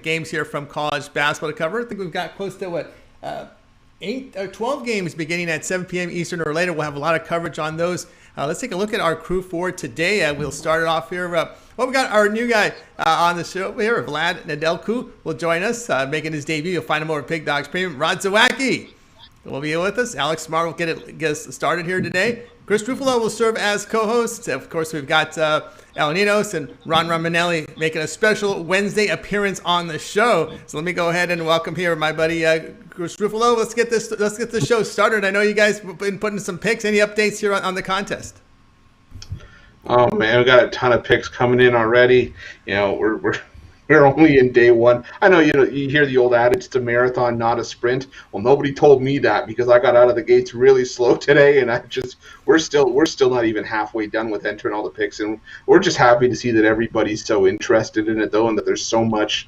games here from college basketball to cover. I think we've got close to 8 or 12 games beginning at 7 p.m. Eastern or later. We'll have a lot of coverage on those. Let's take a look at our crew for today. We'll start it off here. We got our new guy on the show here, Vlad Nedelku, will join us, making his debut. You'll find him over at Big Dogs Premium. Rod Zawacki will be with us. Alex Smart will get us started here today. Chris Ruffalo will serve as co-host. Of course, we've got Alaninos and Ron Romanelli making a special Wednesday appearance on the show. So let me go ahead and welcome here my buddy Chris Ruffalo. Let's get the show started. I know you guys have been putting some picks. Any updates here on the contest? Oh man, we got a ton of picks coming in already. You know, we're only in day one. I know you hear the old adage, it's a marathon, not a sprint. Well, nobody told me that because I got out of the gates really slow today, and we're still not even halfway done with entering all the picks, and we're just happy to see that everybody's so interested in it though, and that there's so much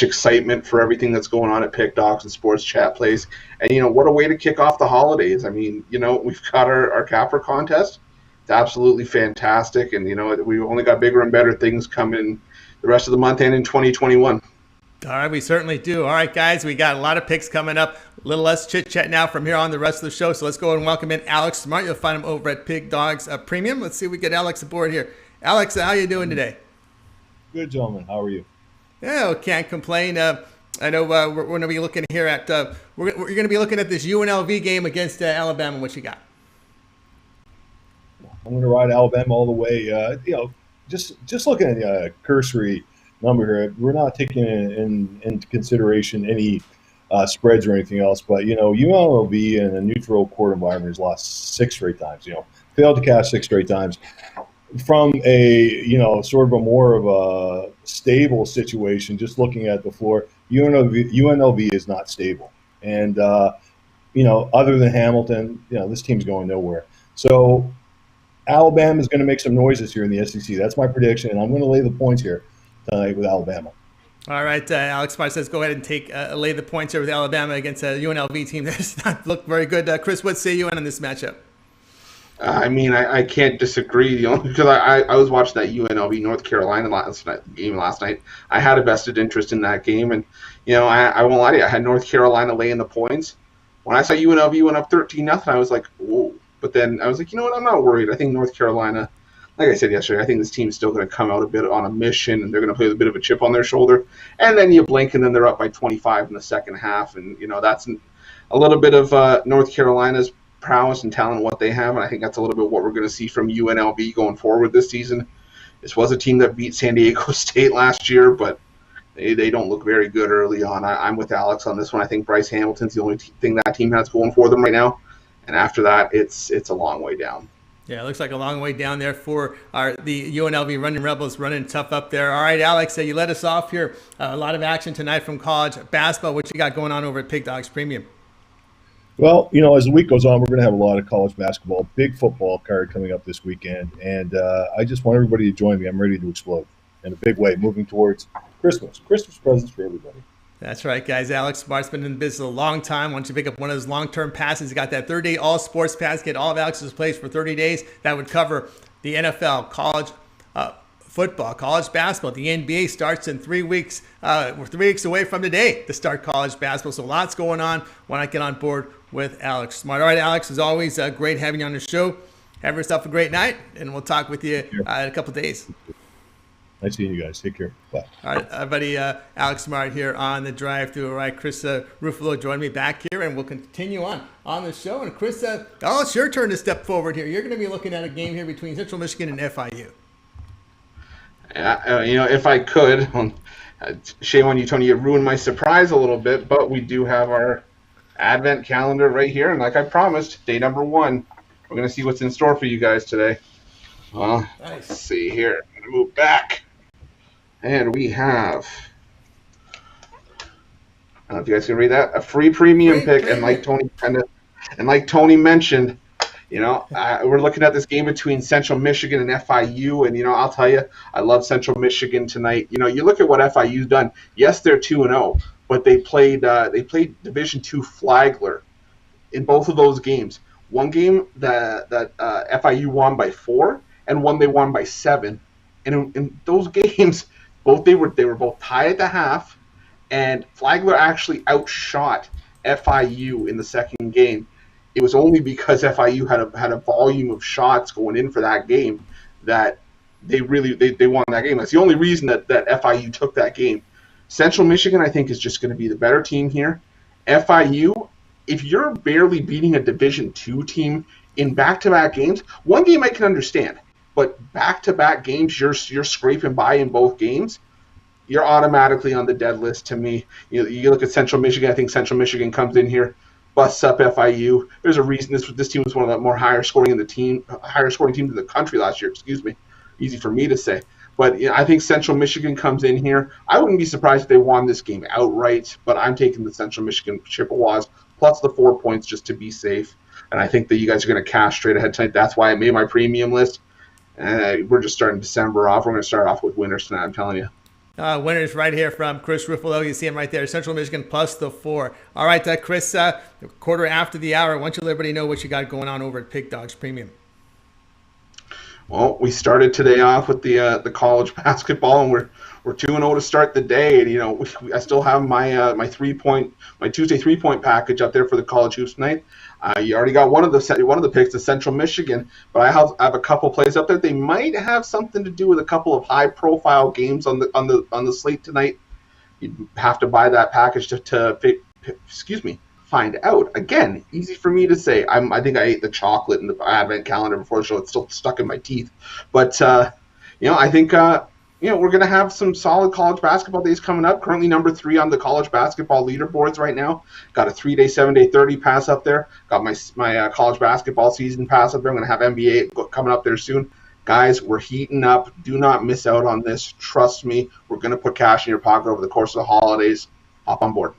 excitement for everything that's going on at Pick Dogs and Sports Chat Plays. And what a way to kick off the holidays. I mean, we've got our capper contest. It's absolutely fantastic, and we've only got bigger and better things coming the rest of the month and in 2021. All right, we certainly do. All right, guys, we got a lot of picks coming up. A little less chit-chat now from here on the rest of the show, so let's go and welcome in Alex Smart. You'll find him over at Big Dogs Premium. Let's see if we get Alex aboard here. Alex, how you doing today? Good, gentlemen. How are you? Yeah, can't complain. I know we're going to be looking here at we're going to be looking at this UNLV game against Alabama. What you got? I'm going to ride Alabama all the way. Just looking at the cursory number here, we're not taking into consideration any spreads or anything else. But UNLV in a neutral court environment has lost 6 straight times. Failed to cash 6 straight times. From a sort of a more of a stable situation, just looking at the floor, UNLV is not stable. And other than Hamilton, this team's going nowhere. So Alabama is going to make some noises here in the SEC. That's my prediction, and I'm going to lay the points here tonight with Alabama. All right, Alex Smart says go ahead and lay the points here with Alabama against a UNLV team that does not look very good. Chris, what say you on this matchup? I mean, I can't disagree. Because I was watching that UNLV North Carolina game last night. I had a vested interest in that game, and I won't lie to you. I had North Carolina laying the points. When I saw UNLV went up 13-0, I was like, whoa. But then I was like, you know what? I'm not worried. I think North Carolina, like I said yesterday, I think this team's still going to come out a bit on a mission, and they're going to play with a bit of a chip on their shoulder. And then you blink, and then they're up by 25 in the second half, and that's a little bit of North Carolina's prowess and talent, what they have, and I think that's a little bit what we're going to see from UNLV going forward this season. This was a team that beat San Diego State last year, but they don't look very good early on. I'm with Alex on this one. I think Bryce Hamilton's the only thing that team has going for them right now, and after that, it's a long way down. Yeah, it looks like a long way down there for the UNLV running Rebels, running tough up there. All right, Alex, you let us off here. A lot of action tonight from college basketball. What you got going on over at Pig Dogs Premium? Well, as the week goes on, we're going to have a lot of college basketball, big football card coming up this weekend, and I just want everybody to join me. I'm ready to explode in a big way, moving towards Christmas presents for everybody. That's right, guys. Alex Smart's been in business a long time. Why don't you pick up one of those long-term passes? You got that 30-day all-sports pass. Get all of Alex's plays for 30 days. That would cover the NFL, college football, college basketball. The NBA starts in 3 weeks. We're 3 weeks away from today to start college basketball. So lots going on. Why not get on board with Alex Smart? All right, Alex, as always, great having you on the show. Have yourself a great night, and we'll talk with you in a couple of days. Nice seeing you guys. Take care. Bye. All right, buddy, Alex Smart here on the drive-through. All right, Chris Ruffalo joined me back here, and we'll continue on the show. And Chris, it's your turn to step forward here. You're going to be looking at a game here between Central Michigan and FIU. If I could, shame on you, Tony. You ruined my surprise a little bit, but we do have our Advent calendar right here, and like I promised, day number 1, we're going to see what's in store for you guys today. Well, nice. Let's see here. I'm going to move back. And we have, I don't know if you guys can read that, a free premium pick, and like Tony mentioned, we're looking at this game between Central Michigan and FIU, and I'll tell you, I love Central Michigan tonight. You look at what FIU's done. Yes, they're 2-0, but they played Division II Flagler in both of those games. One game that FIU won by 4, and one they won by 7. And in those games, they were both tied at the half, and Flagler actually outshot FIU in the second game. It was only because FIU had a volume of shots going in for that game that they won that game. That's the only reason that FIU took that game. Central Michigan, I think, is just going to be the better team here. FIU, if you're barely beating a Division II team in back-to-back games, one game I can understand, but back-to-back games, you're scraping by in both games, you're automatically on the dead list to me. You look at Central Michigan, I think Central Michigan comes in here, busts up FIU. There's a reason this team was one of the more higher scoring teams in the country last year. Excuse me, easy for me to say. But I think Central Michigan comes in here. I wouldn't be surprised if they won this game outright, but I'm taking the Central Michigan Chippewas plus the 4 points just to be safe. And I think that you guys are going to cash straight ahead tonight. That's why I made my premium list. We're just starting December off. We're going to start off with winners tonight, I'm telling you. Winners right here from Chris Ruffalo. You see him right there. Central Michigan plus the 4. All right, Chris, quarter after the hour. Why don't you let everybody know what you got going on over at Pig Dogs Premium? Well, we started today off with the college basketball, and we're 2-0 to start the day. And I still have my my Tuesday 3-point package up there for the college hoops tonight. You already got one of the picks, the Central Michigan, but I have a couple plays up there. They might have something to do with a couple of high-profile games on the slate tonight. You'd have to buy that package to find out. Again, easy for me to say. I think I ate the chocolate in the advent calendar before the show. It's still stuck in my teeth. But I think we're going to have some solid college basketball days coming up. Currently number 3 on the college basketball leaderboards right now. Got a 3-day, 7-day, 30 pass up there. Got my college basketball season pass up there. I'm going to have NBA coming up there soon. Guys, we're heating up. Do not miss out on this. Trust me. We're going to put cash in your pocket over the course of the holidays. Hop on board.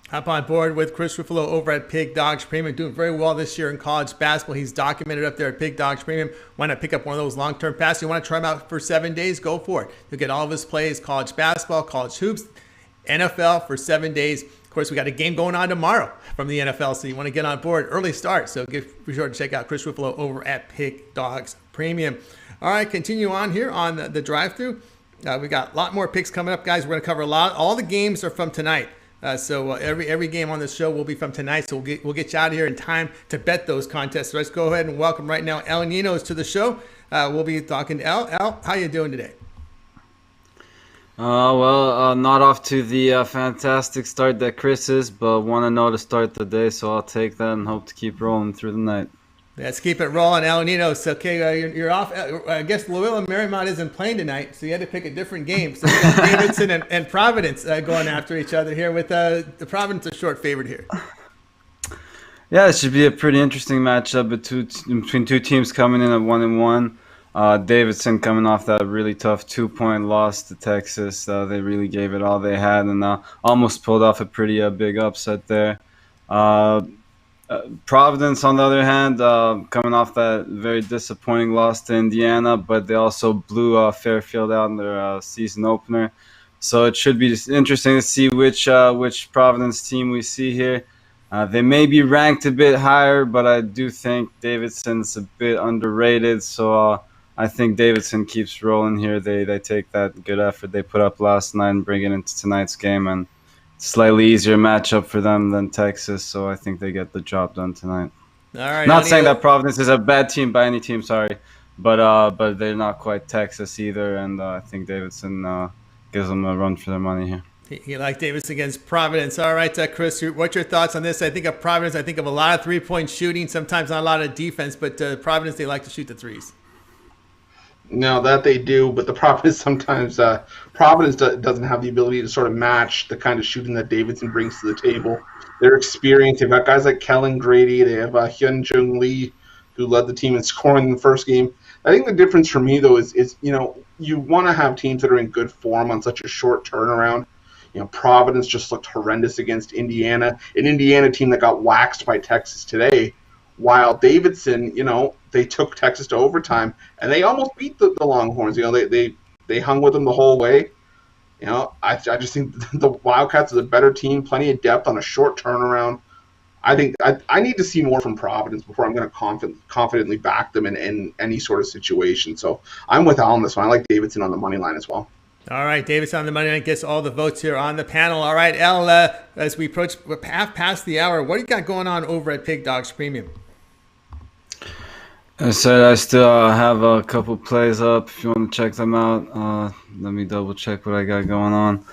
Hop on board with Chris Ruffalo over at Pig Dogs Premium. Doing very well this year in college basketball. He's documented up there at Pig Dogs Premium. Why not pick up one of those long-term passes? You want to try him out for 7 days? Go for it. You'll get all of his plays, college basketball, college hoops, NFL for 7 days. Of course, we got a game going on tomorrow from the NFL, so you want to get on board. Early start, so be sure to check out Chris Ruffalo over at Pig Dogs Premium. All right, continue on here on the drive-thru. We got a lot more picks coming up, guys. We're going to cover a lot. All the games are from tonight. So every game on this show will be from tonight. So we'll get you out of here in time to bet those contests. So let's go ahead and welcome right now El Ninos to the show. We'll be talking to El. El, how you doing today? Not off to the fantastic start that Chris is, but want to know to start the day. So I'll take that and hope to keep rolling through the night. Let's keep it rolling, El Ninos. Okay, you're off. I guess Loyola Marymount isn't playing tonight, so you had to pick a different game. So we got Davidson and Providence going after each other here, with the Providence a short favorite here. Yeah, it should be a pretty interesting matchup between two teams coming in at 1-1. Davidson coming off that really tough 2-point loss to Texas. They really gave it all they had and almost pulled off a pretty big upset there. Providence, on the other hand, coming off that very disappointing loss to Indiana, but they also blew Fairfield out in their season opener. So it should be interesting to see which Providence team we see here. They may be ranked a bit higher, but I do think Davidson's a bit underrated. So I think Davidson keeps rolling here. They take that good effort they put up last night and bring it into tonight's game, and slightly easier matchup for them than Texas, so I think they get the job done tonight. All right. Not saying that Providence is a bad team by any team, sorry, but they're not quite Texas either, and I think Davidson gives them a run for their money here. You like Davidson against Providence. All right, Chris, what's your thoughts on this? I think of Providence, I think of a lot of three-point shooting, sometimes not a lot of defense, but Providence, they like to shoot the threes. No, that they do, but the problem is sometimes Providence doesn't have the ability to sort of match the kind of shooting that Davidson brings to the table. Their experience, they've got guys like Kellen Grady, they have Hyun Jung Lee, who led the team in scoring in the first game. I think the difference for me, though, is you want to have teams that are in good form on such a short turnaround. Providence just looked horrendous against Indiana, an Indiana team that got waxed by Texas today, while Davidson, they took Texas to overtime, and they almost beat the Longhorns. They hung with them the whole way. I just think the Wildcats is a better team, plenty of depth on a short turnaround. I think I need to see more from Providence before I'm going to confidently back them in any sort of situation. So I'm with Al on this one. I like Davidson on the money line as well. All right, Davidson on the money line gets all the votes here on the panel. All right, Al, as we approach half past the hour, what do you got going on over at Pig Dogs Premium? I said I still have a couple plays up. If you want to check them out, let me double check what I got going on.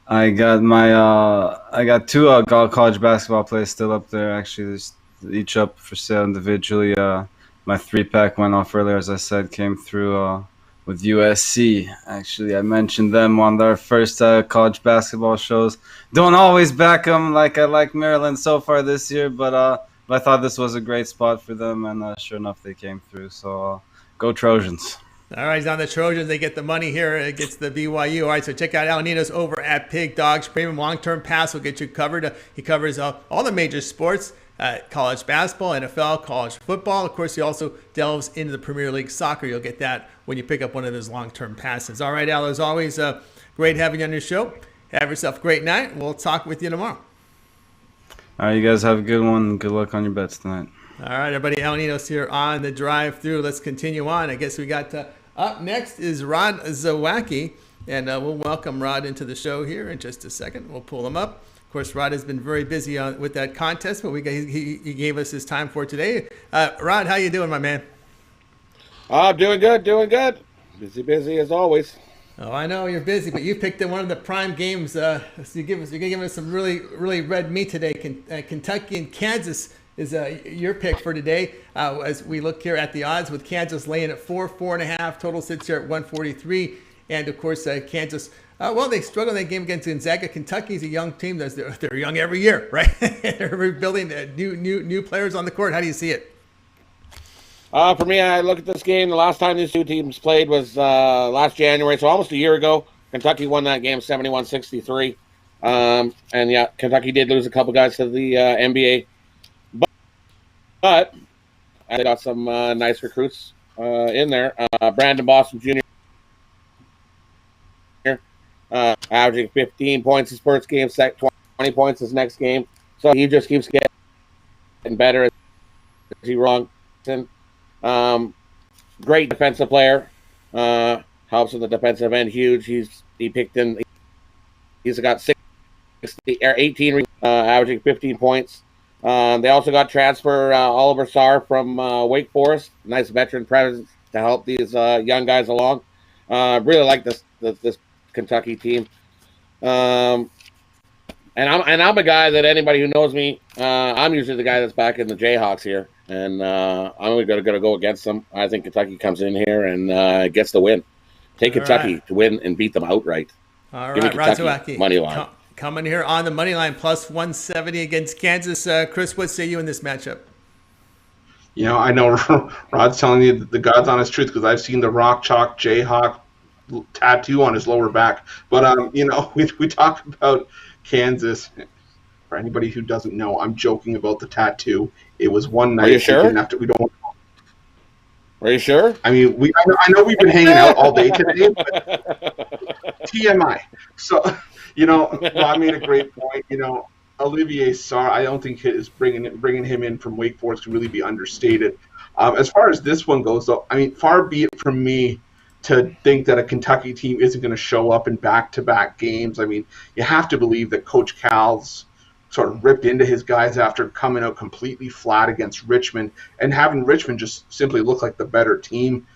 I got two college basketball plays still up there. Actually, there's each up for sale individually. My 3-pack went off earlier, as I said, came through with USC. Actually, I mentioned them on their first college basketball shows. Don't always back them like I like Maryland so far this year, but I thought this was a great spot for them, and sure enough, they came through. So go Trojans. All right, on the Trojans, they get the money here. It gets the BYU. All right, so check out Alanito's over at Pig Dogs Premium. Long-term pass will get you covered. He covers all the major sports, college basketball, NFL, college football. Of course, he also delves into the Premier League soccer. You'll get that when you pick up one of those long-term passes. All right, Al, as always, great having you on your show. Have yourself a great night. We'll talk with you tomorrow. All right, you guys have a good one. Good luck on your bets tonight. All right, everybody. Alanito's here on the drive-through. Let's continue on. I guess we got up next is Rod Zawacki, and we'll welcome Rod into the show here in just a second. We'll pull him up. Of course, Rod has been very busy with that contest, but he gave us his time for today. Rod, how you doing, my man? Doing good. Busy as always. Oh, I know you're busy, but you picked one of the prime games. So you're going to give us some really red meat today. Kentucky and Kansas is your pick for today. As we look here at the odds, with Kansas laying at 4.5, total sits here at 143, and of course Kansas. They struggled in that game against Gonzaga. Kentucky's a young team. They're young every year, right? They're rebuilding new players on the court. How do you see it? For me, I look at this game. The last time these two teams played was last January, so almost a year ago. Kentucky won that game 71-63. And yeah, Kentucky did lose a couple guys to the NBA. But they got some nice recruits in there. Brandon Boston Jr. Averaging 15 points his first game, 20 points his next game. So he just keeps getting better. Is he wrong? Great defensive player. Helps in the defensive end. Huge. He's got 18, averaging 15 points. They also got transfer Oliver Sarr from Wake Forest. Nice veteran presence to help these young guys along. Really like this Kentucky team. And I'm a guy that anybody who knows me, I'm usually the guy that's back in the Jayhawks here, and I'm going to go against them. I think Kentucky comes in here and gets the win. Take Kentucky to win and beat them outright. All Give me right, Kentucky money line. Coming here on the money line, plus 170 against Kansas. Chris, what say you in this matchup? You know, I know Rod's telling you the God's honest truth because I've seen the Rock Chalk Jayhawk tattoo on his lower back. But, we talk about Kansas. For anybody who doesn't know, I'm joking about the tattoo. It was one night. Are you sure? Are you sure? I mean, I know we've been hanging out all day today, but TMI. So, Rob made a great point. Olivier Sarr, I don't think bringing him in from Wake Forest can really be understated. As far as this one goes, though, I mean, far be it from me to think that a Kentucky team isn't going to show up in back-to-back games. I mean, you have to believe that Coach Cal's sort of ripped into his guys after coming out completely flat against Richmond and having Richmond just simply look like the better team.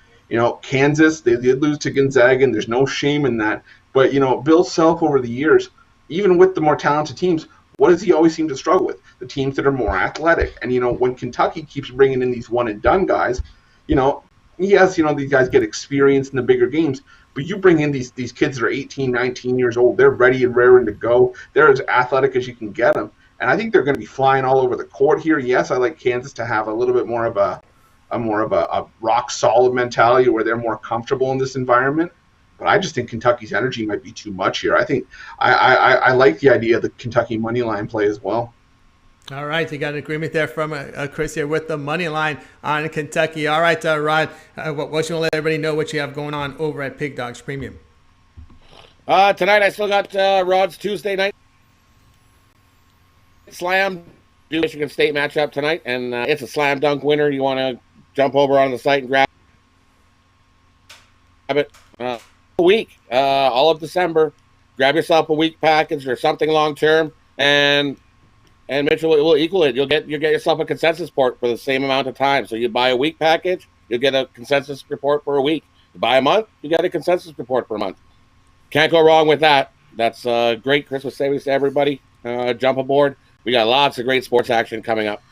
Kansas, they did lose to Gonzaga, and there's no shame in that. But, Bill Self over the years, even with the more talented teams, what does he always seem to struggle with? The teams that are more athletic. And, when Kentucky keeps bringing in these one-and-done guys, yes, these guys get experience in the bigger games, but you bring in these kids that are 18, 19 years old. They're ready and raring to go. They're as athletic as you can get them. And I think they're going to be flying all over the court here. Yes, I like Kansas to have a little bit more of a rock-solid mentality where they're more comfortable in this environment. But I just think Kentucky's energy might be too much here. I think I like the idea of the Kentucky money line play as well. All right, you got an agreement there from Chris here with the money line on Kentucky. All right, Rod, what you want to let everybody know what you have going on over at Pig Dogs Premium? Tonight I still got Rod's Tuesday night slam Michigan State matchup tonight, and it's a slam dunk winner. You want to jump over on the site and grab it. week, all of December. Grab yourself a week package or something long term, and Mitchell will equal it. You'll get yourself a consensus report for the same amount of time. So you buy a week package, you'll get a consensus report for a week. You buy a month, you get a consensus report for a month. Can't go wrong with that. That's great Christmas savings to everybody. Jump aboard. We got lots of great sports action coming up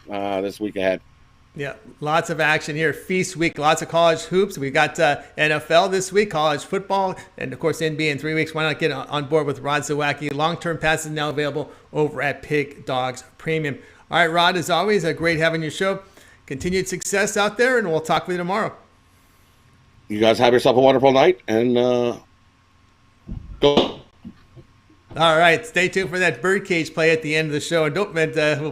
this week ahead. Yeah, lots of action here. Feast week, lots of college hoops. We got NFL this week, college football, and of course NBA in 3 weeks. Why not get on board with Rod Zawacki? Long-term passes now available over at Pig Dogs Premium. All right, Rod, as always, great having your show. Continued success out there, and we'll talk with you tomorrow. You guys have yourself a wonderful night, and go. All right, stay tuned for that birdcage play at the end of the show. And don't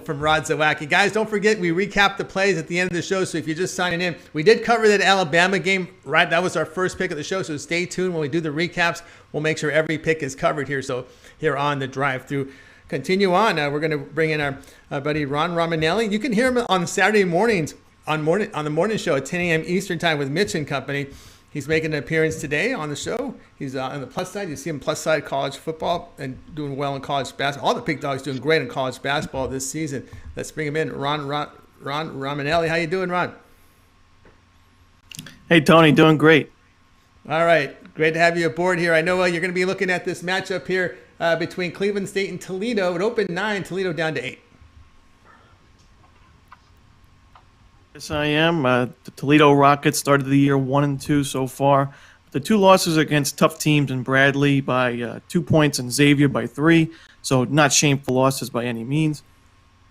from Rod Zawacki. Guys, don't forget, we recap the plays at the end of the show. So if you're just signing in, we did cover that Alabama game, right? That was our first pick of the show. So stay tuned when we do the recaps. We'll make sure every pick is covered here. So here on the drive-through. Continue on. We're going to bring in our buddy Ron Romanelli. You can hear him on Saturday mornings on the morning show at 10 a.m. Eastern time with Mitch and company. He's making an appearance today on the show. He's on the plus side. You see him plus side college football and doing well in college basketball. All the Pig Dogs doing great in college basketball this season. Let's bring him in. Ron Romanelli. How you doing, Ron? Hey, Tony. Doing great. All right. Great to have you aboard here. I know you're going to be looking at this matchup here between Cleveland State and Toledo. It opened 9, Toledo down to 8. Yes, I am. The Toledo Rockets started the year 1-2 so far. The 2 losses against tough teams in Bradley by 2 points and Xavier by 3, so not shameful losses by any means.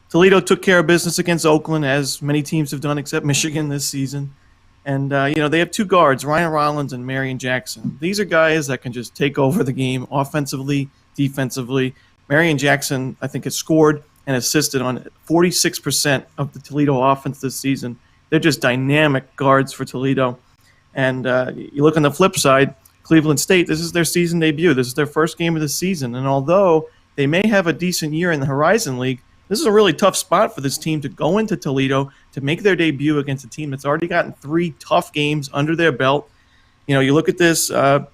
Toledo took care of business against Oakland, as many teams have done except Michigan this season. And, they have 2 guards, Ryan Rollins and Marion Jackson. These are guys that can just take over the game offensively, defensively. Marion Jackson, I think, has scored and assisted on 46% of the Toledo offense this season. They're just dynamic guards for Toledo. And you look on the flip side, Cleveland State, this is their season debut. This is their first game of the season. And although they may have a decent year in the Horizon League, this is a really tough spot for this team to go into Toledo to make their debut against a team that's already gotten 3 tough games under their belt. You look at this, the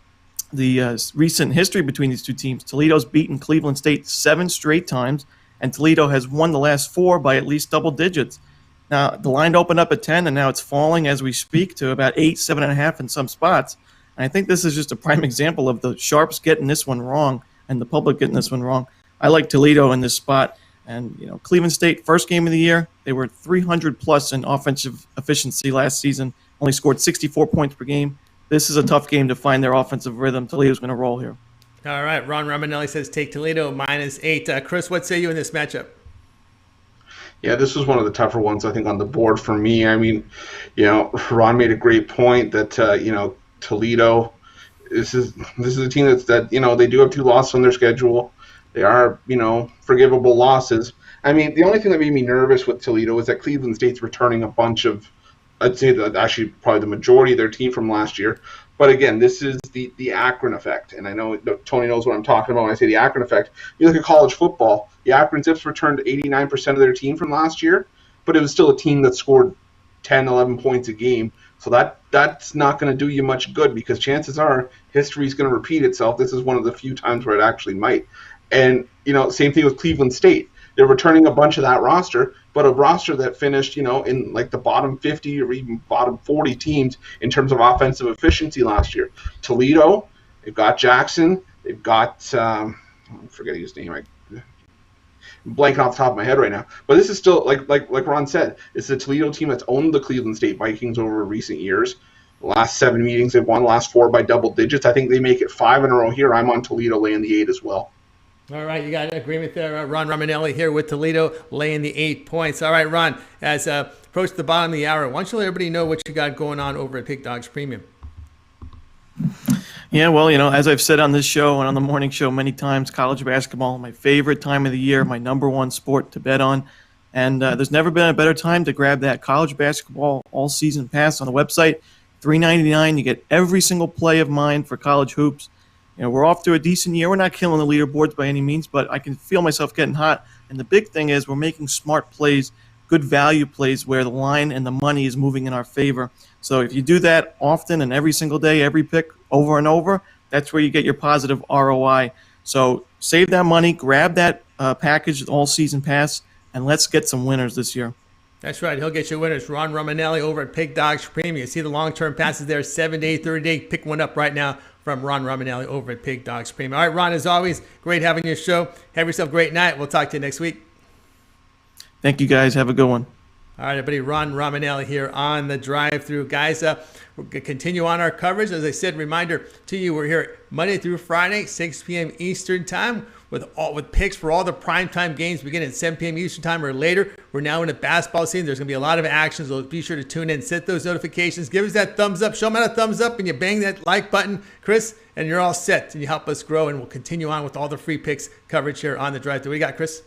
recent history between these 2 teams. Toledo's beaten Cleveland State 7 straight times, and Toledo has won the last 4 by at least double digits. Now, the line opened up at 10, and now it's falling as we speak to about 8, 7.5 in some spots. And I think this is just a prime example of the Sharps getting this one wrong and the public getting this one wrong. I like Toledo in this spot. And, Cleveland State, first game of the year, they were 300-plus in offensive efficiency last season, only scored 64 points per game. This is a tough game to find their offensive rhythm. Toledo's going to roll here. All right, Ron Romanelli says take Toledo -8. Chris, what say you in this matchup? Yeah, this was one of the tougher ones, I think, on the board for me. I mean, Ron made a great point that, Toledo, this is a team that they do have 2 losses on their schedule. They are, forgivable losses. I mean, the only thing that made me nervous with Toledo is that Cleveland State's returning a bunch of, I'd say that actually probably the majority of their team from last year. But again, this is the Akron effect. And I know Tony knows what I'm talking about when I say the Akron effect. You look at college football, the Akron Zips returned 89% of their team from last year, but it was still a team that scored 10, 11 points a game. So that's not going to do you much good, because chances are history is going to repeat itself. This is one of the few times where it actually might. And, same thing with Cleveland State. They're returning a bunch of that roster, but a roster that finished, in like the bottom 50 or even bottom 40 teams in terms of offensive efficiency last year. Toledo, they've got Jackson, they've got, I'm forgetting his name, I'm blanking off the top of my head right now. But this is still, like Ron said, it's a Toledo team that's owned the Cleveland State Vikings over recent years. The last 7 meetings they've won, the last 4 by double digits. I think they make it 5 in a row here. I'm on Toledo laying the 8 as well. All right, you got an agreement there. Ron Romanelli here with Toledo laying the 8 points. All right, Ron, as approach the bottom of the hour, why don't you let everybody know what you got going on over at Pig Dogs Premium? Yeah, well, as I've said on this show and on the morning show many times, college basketball, my favorite time of the year, my number 1 sport to bet on. And there's never been a better time to grab that college basketball all-season pass on the website. $3.99, you get every single play of mine for college hoops. We're off to a decent year. We're not killing the leaderboards by any means, but I can feel myself getting hot. And the big thing is we're making smart plays, good value plays where the line and the money is moving in our favor. So if you do that often and every single day, every pick over and over, That's where you get your positive ROI. So save that money, grab that package, all season pass, and let's get some winners this year. That's right. He'll get you winners. Ron Romanelli over at Pig Dog Supreme. You see the long-term passes there, 7-day, 30-day. Pick one up right now from Ron Romanelli over at Pig Dog Supreme. All right, Ron, as always, great having your show. Have yourself a great night. We'll talk to you next week. Thank you, guys. Have a good one. All right, everybody, Ron Romanelli here on the drive-through. Guys, we're going to continue on our coverage. As I said, reminder to you, we're here Monday through Friday, 6 p.m. Eastern Time, with picks for all the primetime games beginning at 7 p.m. Eastern Time or later. We're now in a basketball season. There's going to be a lot of action, so be sure to tune in, set those notifications, give us that thumbs up, show them a thumbs up, and you bang that like button, Chris, and you're all set, and you help us grow, and we'll continue on with all the free picks coverage here on the drive-through. What do you got, Chris?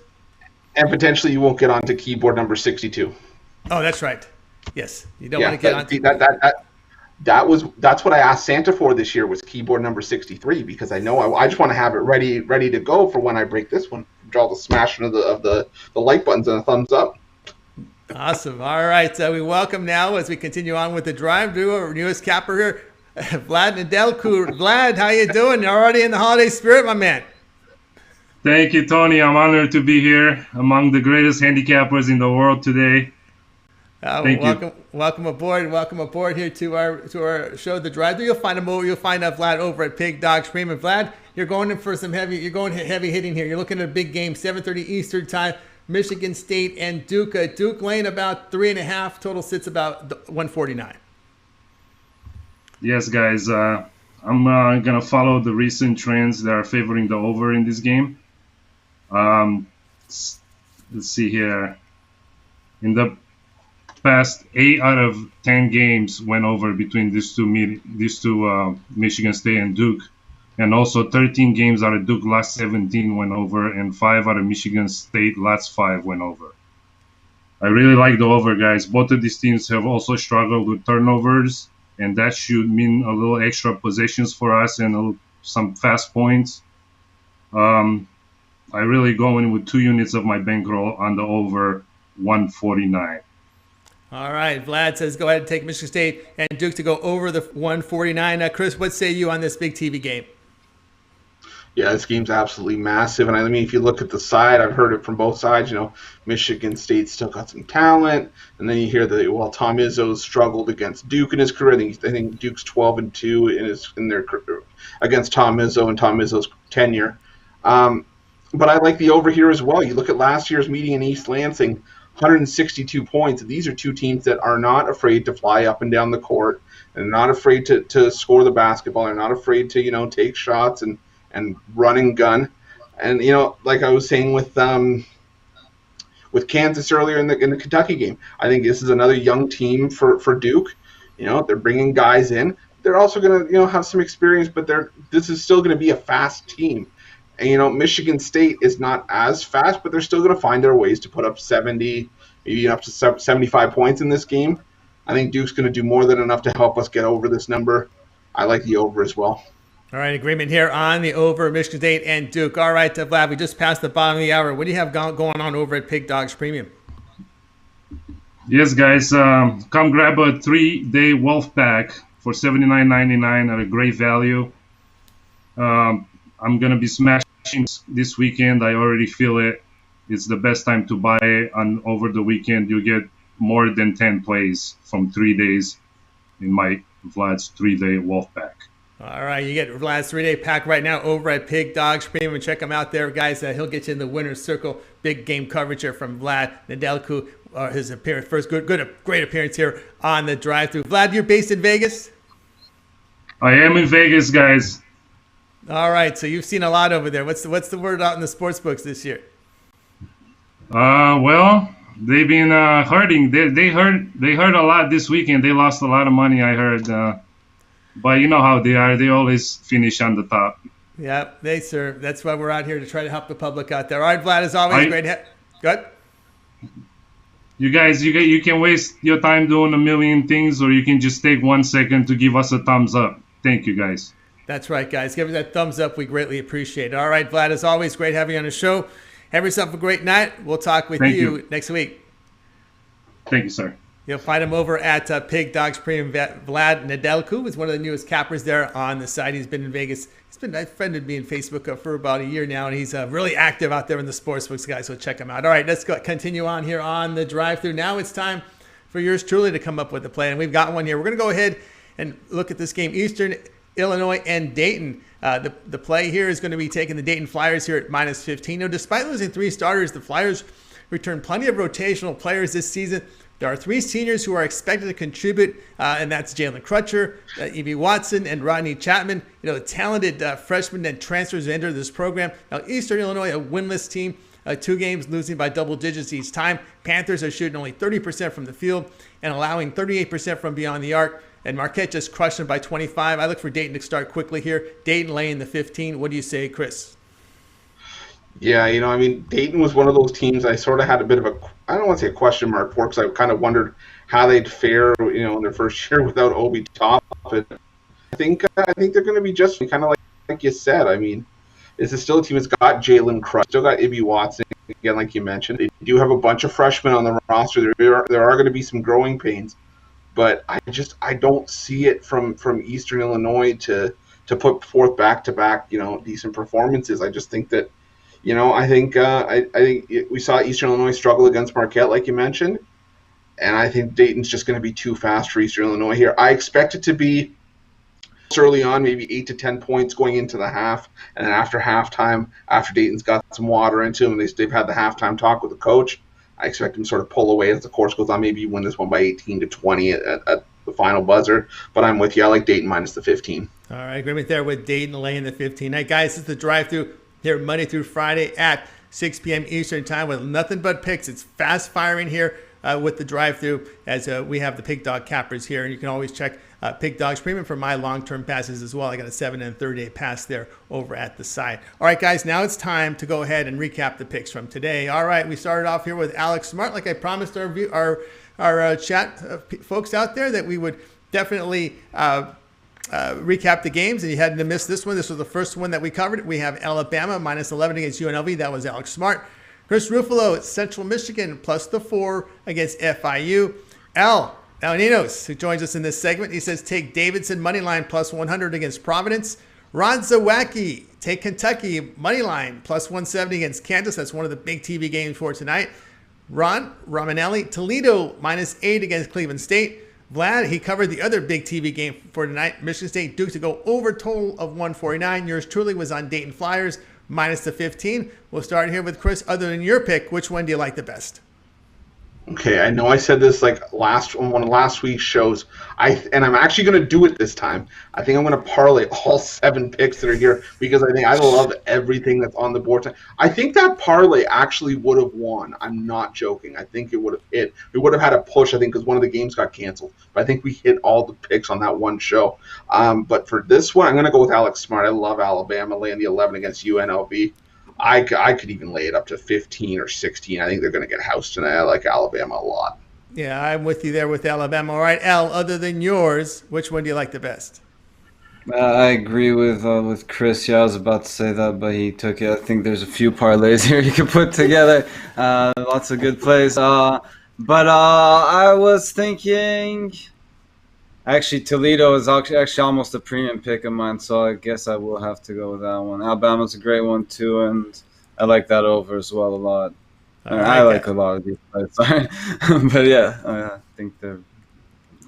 And potentially you won't get onto keyboard number 62. Oh, that's right. Yes, you don't want to get on. That's what I asked Santa for this year, was keyboard number 63, because I know I just want to have it ready to go for when I break this one. Draw the smashing of the like buttons and a thumbs up. Awesome. All right, so we welcome now, as we continue on with the drive-through, our newest capper here, Vlad Nedelku. Vlad, how you doing? You're already in the holiday spirit, my man. Thank you, Tony. I'm honored to be here among the greatest handicappers in the world today. Welcome aboard. Welcome aboard here to our show, The Drive-Thru. You'll find Vlad over at Pig Dog Supreme. And Vlad, you're going in for some heavy hitting here. You're looking at a big game, 7:30 Eastern Time, Michigan State and Duke. Duke laying about 3.5. Total sits about 149. Yes, guys. I'm gonna follow the recent trends that are favoring the over in this game. Let's see here. In the past 8 out of 10 games went over between these two Michigan State and Duke, and also 13 games out of Duke last 17 went over, and 5 out of Michigan State last 5 went over. I really like the over, guys. Both of these teams have also struggled with turnovers, and that should mean a little extra possessions for us and some fast points. I really go in with 2 units of my bankroll on the over 149. All right, Vlad says go ahead and take Michigan State and Duke to go over the 149. Chris, what say you on this big TV game? Yeah, this game's absolutely massive. And I mean, if you look at the side, I've heard it from both sides. You know, Michigan State's still got some talent. And then you hear that, well, Tom Izzo's struggled against Duke in his career. I think Duke's 12-2 in their career against Tom Izzo and Tom Izzo's tenure. But I like the over here as well. You look at last year's meeting in East Lansing, 162 points. These are two teams that are not afraid to fly up and down the court and not afraid to score the basketball. They're not afraid to, take shots and run and gun. And, like I was saying with Kansas earlier in the Kentucky game, I think this is another young team for Duke. They're bringing guys in. They're also going to, have some experience, but this is still going to be a fast team. And, Michigan State is not as fast, but they're still going to find their ways to put up 70, maybe up to 75 points in this game. I think Duke's going to do more than enough to help us get over this number. I like the over as well. All right, agreement here on the over, Michigan State and Duke. All right, Vlad, we just passed the bottom of the hour. What do you have going on over at Pig Dogs Premium? Yes, guys, come grab a 3-day Wolf Pack for $79.99 at a great value. I'm going to be smashing this weekend. I already feel it. It's the best time to buy it. And over the weekend, you get more than 10 plays from 3 days in my Vlad's 3-day Wolf Pack. All right, you get Vlad's 3-day pack right now over at Pig Dogs Premium. Check him out there, guys. He'll get you in the winner's circle. Big game coverage here from Vlad Nedelku. His appearance, first great appearance here on the drive-thru. Vlad, you're based in Vegas? I am in Vegas, guys. All right, so you've seen a lot over there. What's the word out in the sports books this year? Well, they've been hurting. They hurt a lot this weekend. They lost a lot of money, I heard. But you know how they are. They always finish on the top. Yeah, they serve. That's why we're out here, to try to help the public out there. All right, Vlad, as always, great. Good. You guys, you can waste your time doing a million things, or you can just take 1 second to give us a thumbs up. Thank you, guys. That's right, guys. Give us that thumbs up. We greatly appreciate it. All right, Vlad, as always, great having you on the show. Have yourself a great night. We'll talk with you next week. Thank you, sir. You'll find him over at Pig Dogs Premium. Vlad Nedelku is one of the newest cappers there on the site. He's been in Vegas. He's been friended me in Facebook for about a year now, and he's really active out there in the sportsbooks, guys, so check him out. All right, let's continue on here on the drive-thru. Now it's time for yours truly to come up with a play, and we've got one here. We're going to go ahead and look at this game, Eastern Illinois and Dayton. The play here is going to be taking the Dayton Flyers here at minus 15. Now, despite losing 3 starters, the Flyers returned plenty of rotational players this season. There are 3 seniors who are expected to contribute, and that's Jalen Crutcher, E.B. Watson, and Rodney Chapman. Talented freshmen and transfers enter this program. Now, Eastern Illinois, a winless team, 2 games losing by double digits each time. Panthers are shooting only 30% from the field and allowing 38% from beyond the arc. And Marquette just crushed them by 25. I look for Dayton to start quickly here. Dayton laying the 15. What do you say, Chris? Yeah, Dayton was one of those teams I sort of had a bit of I don't want to say a question mark for, because I kind of wondered how they'd fare, in their first year without Obi Toppin. I think they're going to be just kind of like you said. This is still a team that's got Jalen Crutch, still got Ibby Watson, again, like you mentioned. They do have a bunch of freshmen on the roster. There are going to be some growing pains, but I don't see it from Eastern Illinois to put forth back-to-back, decent performances. I just think that, I think we saw Eastern Illinois struggle against Marquette, like you mentioned, and I think Dayton's just going to be too fast for Eastern Illinois here. I expect it to be early on, maybe 8 to 10 points going into the half, and then after halftime, after Dayton's got some water into them, and they've had the halftime talk with the coach, I expect them to sort of pull away as the course goes on. Maybe you win this one by 18 to 20 at the final buzzer, but I'm with you. I like Dayton minus the 15. All right, agreement there with Dayton laying the 15. All right, guys, it's the drive-thru here Monday through Friday at 6 p.m. Eastern time with nothing but picks. It's fast firing here with the drive-thru as we have the Pig Dog Cappers here. And you can always check Pig Dogs Premium for my long-term passes as well. I got a 7 and 30-day pass there over at the site. All right, guys, now it's time to go ahead and recap the picks from today. All right, we started off here with Alex Smart, like I promised our chat folks out there that we would definitely recap the games, and you hadn't missed this one. This was the first one that we covered. We have Alabama minus 11 against UNLV. That was Alex Smart. Chris Ruffalo at Central Michigan plus the 4 against FIU. Al Ninos, who joins us in this segment, he says take Davidson moneyline plus 100 against Providence. Ron Zawacki, take Kentucky moneyline plus 170 against Kansas. That's one of the big TV games for tonight. Ron Romanelli, Toledo minus 8 against Cleveland State. Vlad, he covered the other big TV game for tonight. Michigan State Duke to go over total of 149. Yours truly was on Dayton Flyers minus the 15. We'll start here with Chris. Other than your pick, which one do you like the best? Okay, I know I said this on one of last week's shows, and I'm actually going to do it this time. I think I'm going to parlay all 7 picks that are here because I think I love everything that's on the board. I think that parlay actually would have won. I'm not joking. I think it would have hit. We would have had a push, I think, because one of the games got canceled. But I think we hit all the picks on that one show. But for this one, I'm going to go with Alex Smart. I love Alabama laying the 11 against UNLV. I could even lay it up to 15 or 16. I think they're going to get housed tonight. I like Alabama a lot. Yeah, I'm with you there with Alabama. All right, Al, other than yours, which one do you like the best? I agree with Chris. Yeah, I was about to say that, but he took it. I think there's a few parlays here you can put together. Lots of good plays. But I was thinking... Actually, Toledo is actually almost a premium pick of mine, so I guess I will have to go with that one. Alabama's a great one, too, and I like that over as well a lot. I like a lot of these plays. But, yeah, I think they're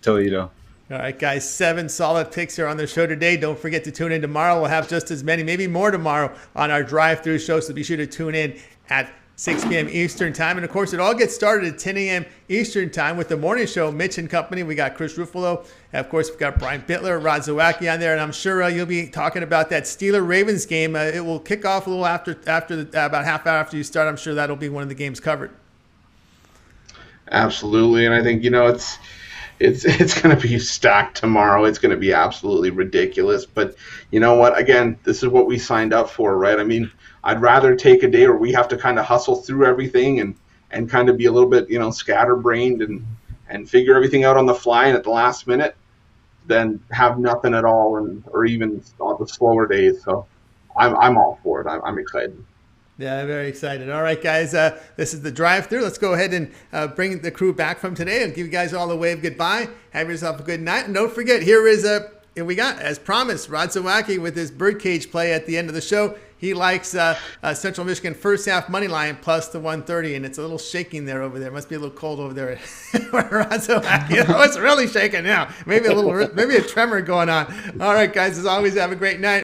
Toledo. All right, guys, 7 solid picks here on the show today. Don't forget to tune in tomorrow. We'll have just as many, maybe more tomorrow on our drive-thru show, so be sure to tune in at 6 p.m. Eastern time. And, of course, it all gets started at 10 a.m. Eastern time with the morning show, Mitch and Company. We got Chris Ruffalo. And, of course, we've got Brian Bittler, Rod Zawacki on there. And I'm sure you'll be talking about that Steeler-Ravens game. It will kick off a little after about half hour after you start. I'm sure that'll be one of the games covered. Absolutely. And I think, it's going to be stacked tomorrow. It's going to be absolutely ridiculous. But you know what? Again, this is what we signed up for, right? I mean, I'd rather take a day where we have to kind of hustle through everything and kind of be a little bit, scatterbrained and figure everything out on the fly and at the last minute than have nothing at all or even on the slower days. So I'm all for it. I'm excited. Yeah, very excited. All right, guys, this is the drive-through. Let's go ahead and bring the crew back from today and give you guys all a wave goodbye. Have yourself a good night. And don't forget, here we got, as promised, Rod Zawacki with his birdcage play at the end of the show. He likes Central Michigan first half money line plus the 130, and it's a little shaking there over there. It must be a little cold over there. Rod Zawacki. Oh, it's really shaking now. Maybe a tremor going on. All right, guys, as always, have a great night.